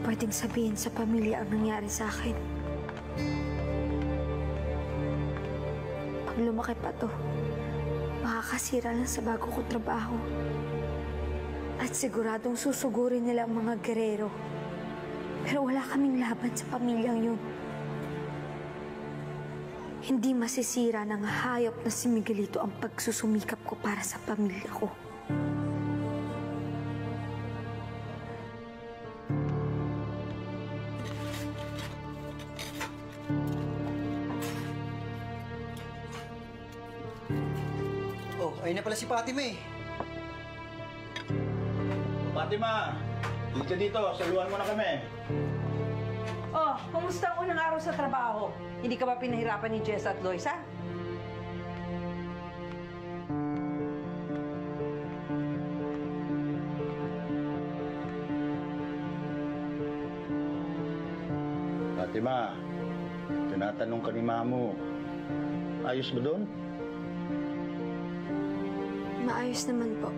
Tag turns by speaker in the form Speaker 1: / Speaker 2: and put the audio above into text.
Speaker 1: pwedeng sabihin sa pamilya ang nangyari sa akin. Pag lumaki pa to, makakasira lang sa bago ko trabaho. At siguradong susugurin nila ang mga gerero. Pero wala kaming laban sa pamilyang yun. Hindi masisira ng hayop na si Miguelito ang pagsusumikap ko para sa pamilya ko.
Speaker 2: Oh, ayun na pala si Fatima eh.
Speaker 3: Fatima, dito dito, saluhan mo na kami.
Speaker 4: Oh, kumusta ang unang araw sa trabaho? Hindi ka ba pinahirapan ni Jess at Lois, ha?
Speaker 3: Fatima, tinatanong ka ni Mamo, ayos ba doon?
Speaker 1: Maayos naman po.